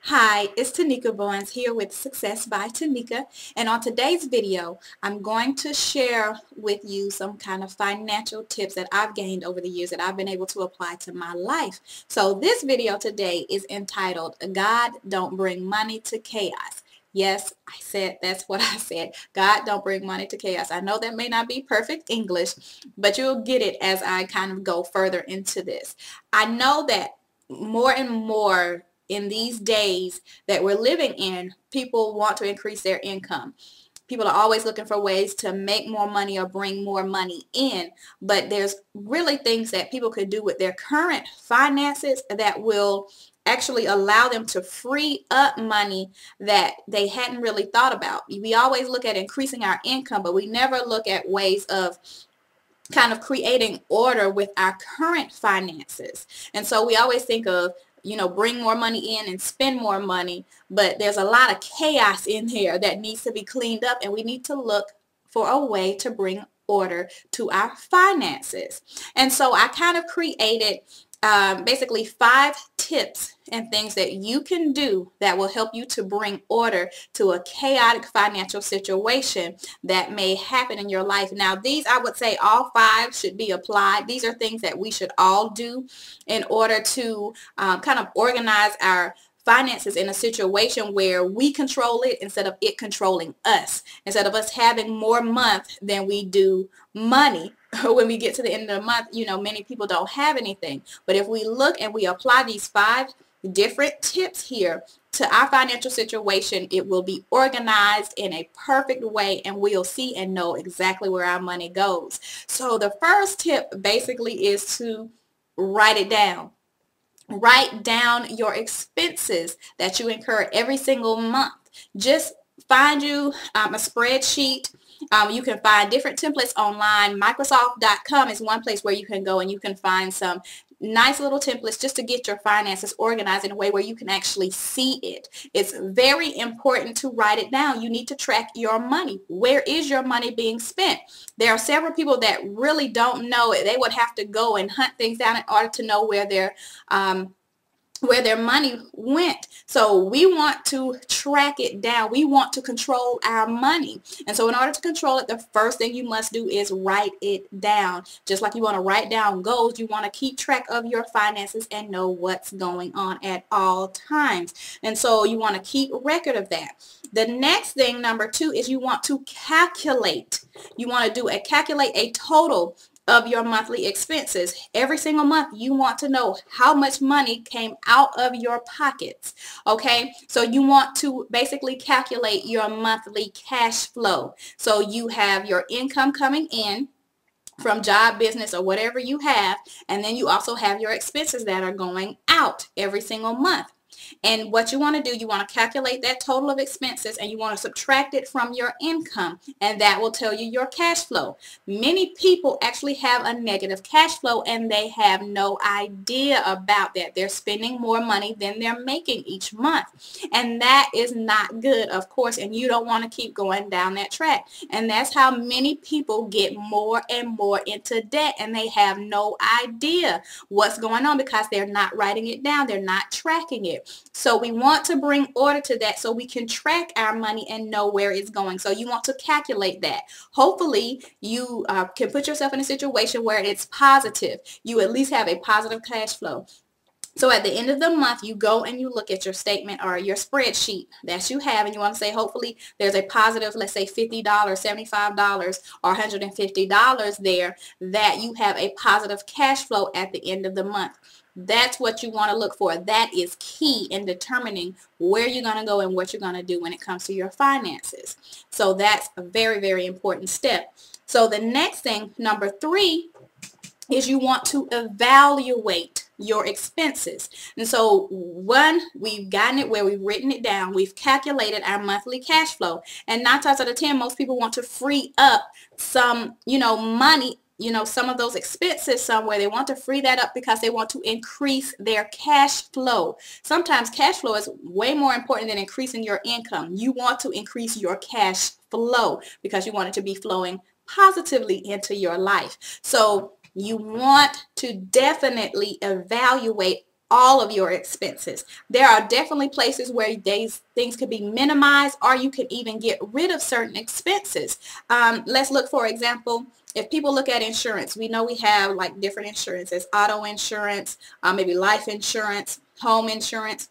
Hi, it's Tanika Bowens here with Success by Tanika, and on today's video I'm going to share with you some kind of financial tips that I've gained over the years that I've been able to apply to my life. So this video today is entitled God Don't Bring Money to Chaos. Yes, I said that's what I said. God don't bring money to chaos. I know that may not be perfect English, but you'll get it as I kind of go further into this. I know that more and more in these days that we're living in, people want to increase their income. People are always looking for ways to make more money or bring more money in, but there's really things that people could do with their current finances that will actually allow them to free up money that they hadn't really thought about. We always look at increasing our income, but we never look at ways of kind of creating order with our current finances. And so we always think of, bring more money in and spend more money, but there's a lot of chaos in here that needs to be cleaned up, and we need to look for a way to bring order to our finances. And so I kind of created basically 5 tips and things that you can do that will help you to bring order to a chaotic financial situation that may happen in your life. Now, these, I would say all 5 should be applied. These are things that we should all do in order to kind of organize our finances in a situation where we control it instead of it controlling us, instead of us having more month than we do money. When we get to the end of the month, many people don't have anything. But if we look and we apply these 5 different tips here to our financial situation, it will be organized in a perfect way, and we'll see and know exactly where our money goes. So the first tip basically is to write it down. Write down your expenses that you incur every single month. Just find you a spreadsheet. You can find different templates online. Microsoft.com is one place where you can go and you can find some nice little templates just to get your finances organized in a way where you can actually see it. It's very important to write it down. You need to track your money. Where is your money being spent? There are several people that really don't know it. They would have to go and hunt things down in order to know where their money went. So we want to track it down. We want to control our money. And so in order to control it, the first thing you must do is write it down. Just like you want to write down goals, you want to keep track of your finances and know what's going on at all times. And so you want to keep record of that. The next thing, number 2, is you want to calculate. You want to calculate a total of your monthly expenses. Every single month you want to know how much money came out of your pockets. Okay, so you want to basically calculate your monthly cash flow. So you have your income coming in from job, business, or whatever you have, and then you also have your expenses that are going out every single month. And what you want to do, you want to calculate that total of expenses and you want to subtract it from your income, and that will tell you your cash flow. Many people actually have a negative cash flow and they have no idea about that. They're spending more money than they're making each month, and that is not good, of course, and you don't want to keep going down that track. And that's how many people get more and more into debt, and they have no idea what's going on because they're not writing it down. They're not tracking it. So we want to bring order to that so we can track our money and know where it's going. So you want to calculate that. Hopefully you can put yourself in a situation where it's positive. You at least have a positive cash flow. So at the end of the month, you go and you look at your statement or your spreadsheet that you have, and you want to say, hopefully there's a positive, let's say $50, $75, or $150 there, that you have a positive cash flow at the end of the month. That's what you want to look for. That is key in determining where you're going to go and what you're going to do when it comes to your finances. So that's a very, very important step. So the next thing, number 3, is you want to evaluate your expenses. And so we've gotten it where we've written it down, we've calculated our monthly cash flow, and 9 times out of 10 most people want to free up some money, some of those expenses somewhere. They want to free that up because they want to increase their cash flow. Sometimes cash flow is way more important than increasing your income. You want to increase your cash flow because you want it to be flowing positively into your life. So you want to definitely evaluate all of your expenses. There are definitely places where these things could be minimized, or you could even get rid of certain expenses. Let's look, for example, if people look at insurance, we know we have like different insurances: auto insurance, maybe life insurance, home insurance.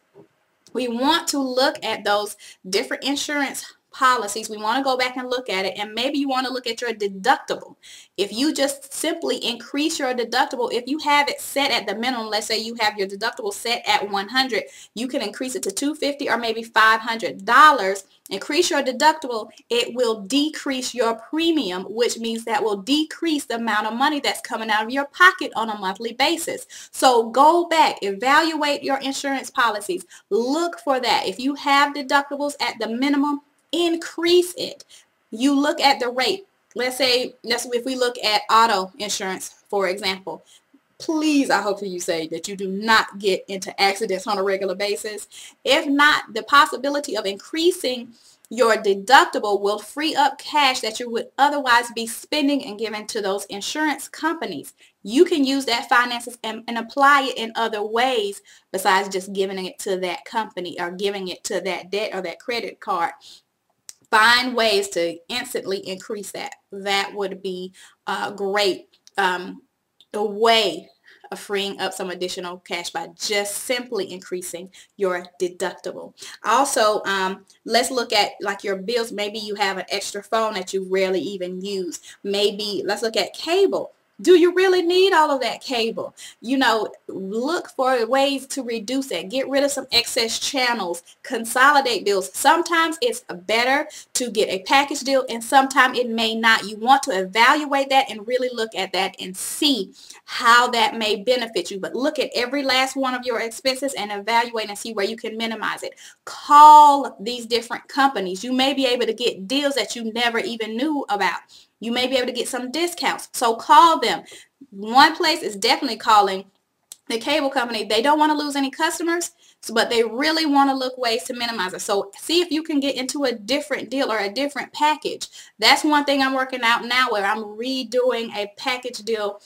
We want to look at those different insurance policies. We want to go back and look at it, and maybe you want to look at your deductible. If you just simply increase your deductible, if you have it set at the minimum, let's say you have your deductible set at $100, you can increase it to $250 or maybe $500. Increase your deductible, it will decrease your premium, which means that will decrease the amount of money that's coming out of your pocket on a monthly basis. So go back, evaluate your insurance policies, look for that. If you have deductibles at the minimum, increase it. You look at the rate. Let's say, if we look at auto insurance, for example, please, I hope you say that you do not get into accidents on a regular basis. If not, the possibility of increasing your deductible will free up cash that you would otherwise be spending and giving to those insurance companies. You can use that finances and apply it in other ways besides just giving it to that company or giving it to that debt or that credit card. Find ways to instantly increase that. That would be great. A way of freeing up some additional cash by just simply increasing your deductible. Also, let's look at like your bills. Maybe you have an extra phone that you rarely even use. Maybe let's look at cable. Do you really need all of that cable? You know, look for ways to reduce that. Get rid of some excess channels. Consolidate bills. Sometimes it's better to get a package deal, and sometimes it may not. You want to evaluate that and really look at that and see how that may benefit you. But look at every last one of your expenses and evaluate and see where you can minimize it. Call these different companies. You may be able to get deals that you never even knew about. You may be able to get some discounts. So call them. One place is definitely calling the cable company. They don't want to lose any customers, but they really want to look ways to minimize it. So see if you can get into a different deal or a different package. That's one thing I'm working out now, where I'm redoing a package deal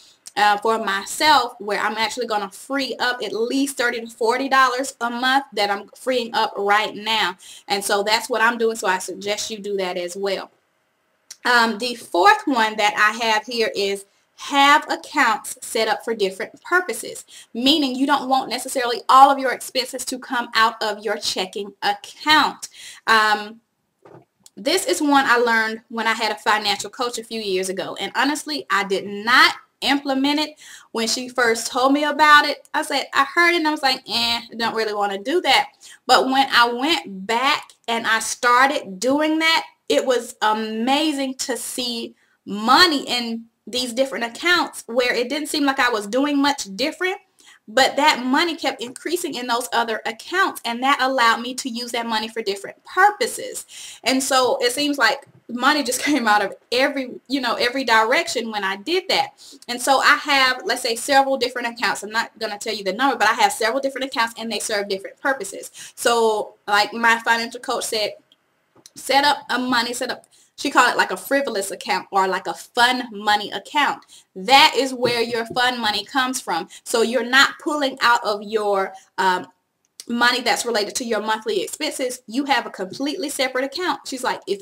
for myself, where I'm actually going to free up at least $30 to $40 a month that I'm freeing up right now. And so that's what I'm doing. So I suggest you do that as well. The fourth one that I have here is have accounts set up for different purposes, meaning you don't want necessarily all of your expenses to come out of your checking account. This is one I learned when I had a financial coach a few years ago, and honestly, I did not implement it when she first told me about it. I heard it and I was like, I don't really want to do that. But when I went back and I started doing that, it was amazing to see money in these different accounts where it didn't seem like I was doing much different, but that money kept increasing in those other accounts, and that allowed me to use that money for different purposes. And so it seems like money just came out of every direction when I did that. And so I have, let's say, several different accounts. I'm not going to tell you the number, but I have several different accounts and they serve different purposes. So like my financial coach said, she called it like a frivolous account or like a fun money account. That is where your fun money comes from. So you're not pulling out of your money that's related to your monthly expenses. You have a completely separate account. She's like, if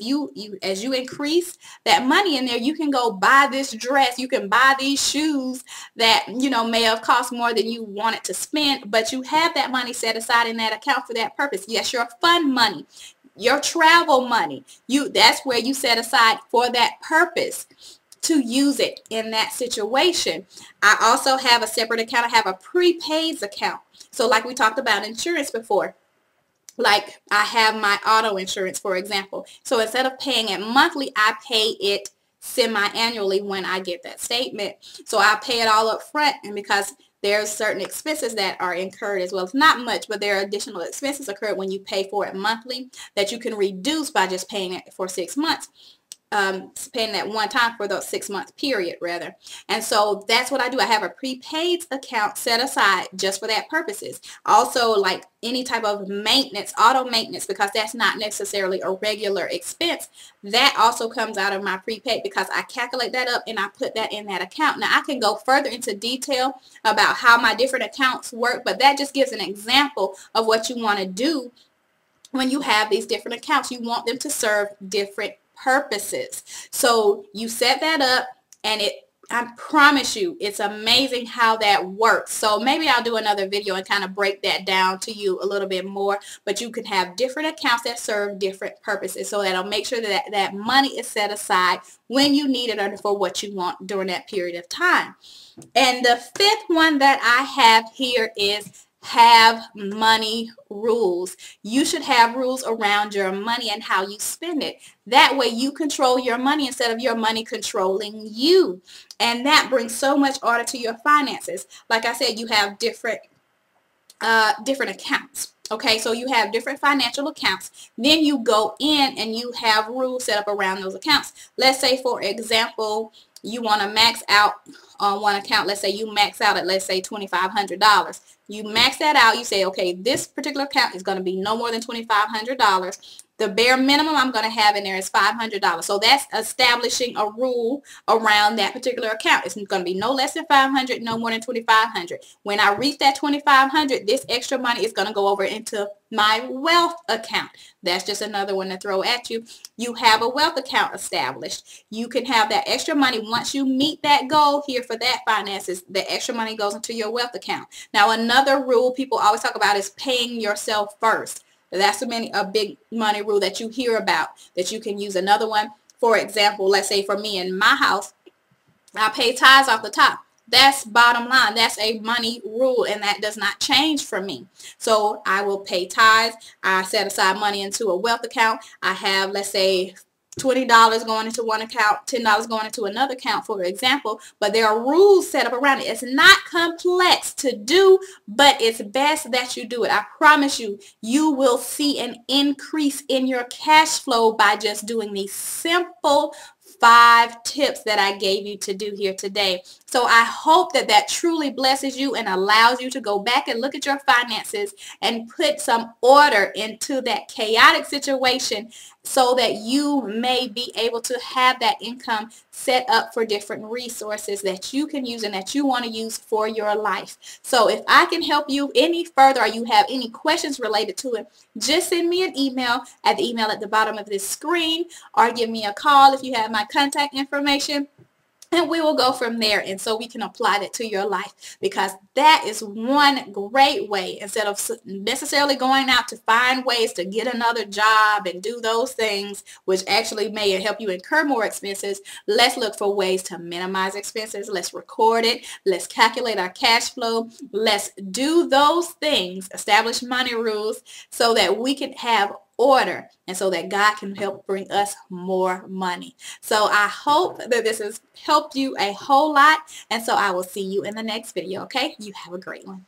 as you increase that money in there, you can go buy this dress, you can buy these shoes that may have cost more than you wanted to spend, but you have that money set aside in that account for that purpose. Yes, your fun money, your travel money, that's where you set aside for that purpose to use it in that situation. I also have a separate account. I have a prepaid account. So like we talked about insurance before, like I have my auto insurance, for example. So instead of paying it monthly, I pay it semi-annually when I get that statement. So I pay it all up front, and because there's certain expenses that are incurred as well. It's not much, but there are additional expenses occurred when you pay for it monthly that you can reduce by just paying it for 6 months. paying that one time for the 6-month period rather. And so that's what I do. I have a prepaid account set aside just for that purposes. Also, like any type of maintenance, auto maintenance, because that's not necessarily a regular expense, that also comes out of my prepaid because I calculate that up and I put that in that account. Now I can go further into detail about how my different accounts work, but that just gives an example of what you want to do when you have these different accounts. You want them to serve different purposes. So you set that up, and I promise you, it's amazing how that works. So maybe I'll do another video and kind of break that down to you a little bit more, but you can have different accounts that serve different purposes. So that'll make sure that that money is set aside when you need it or for what you want during that period of time. And the fifth one that I have here is have money rules. You should have rules around your money and how you spend it. That way you control your money instead of your money controlling you. And that brings so much order to your finances. Like I said, you have different accounts. Okay, so you have different financial accounts. Then you go in and you have rules set up around those accounts. Let's say, for example, you want to max out on one account. Let's say you max out at, let's say, $2,500. You max that out. You say, okay, this particular account is going to be no more than $2,500. The bare minimum I'm going to have in there is $500. So that's establishing a rule around that particular account. It's going to be no less than $500, no more than $2,500. When I reach that $2,500, this extra money is going to go over into my wealth account. That's just another one to throw at you. You have a wealth account established. You can have that extra money. Once you meet that goal here for that finances, the extra money goes into your wealth account. Now, another rule people always talk about is paying yourself first. That's a big money rule that you hear about that you can use. Another one, for example, let's say for me in my house, I pay tithes off the top. That's bottom line. That's a money rule, and that does not change for me. So I will pay tithes. I set aside money into a wealth account. I have, let's say, $20 going into one account, $10 going into another account, for example, but there are rules set up around it. It's not complex to do, but it's best that you do it. I promise you, you will see an increase in your cash flow by just doing these simple 5 tips that I gave you to do here today. So I hope that that truly blesses you and allows you to go back and look at your finances and put some order into that chaotic situation so that you may be able to have that income set up for different resources that you can use and that you want to use for your life. So if I can help you any further or you have any questions related to it, just send me an email at the email at the bottom of this screen, or give me a call if you have my contact information. And we will go from there, and so we can apply that to your life, because that is one great way. Instead of necessarily going out to find ways to get another job and do those things, which actually may help you incur more expenses, let's look for ways to minimize expenses. Let's record it. Let's calculate our cash flow. Let's do those things, establish money rules, so that we can have order and so that God can help bring us more money. So I hope that this has helped you a whole lot, and so I will see you in the next video. Okay, you have a great one.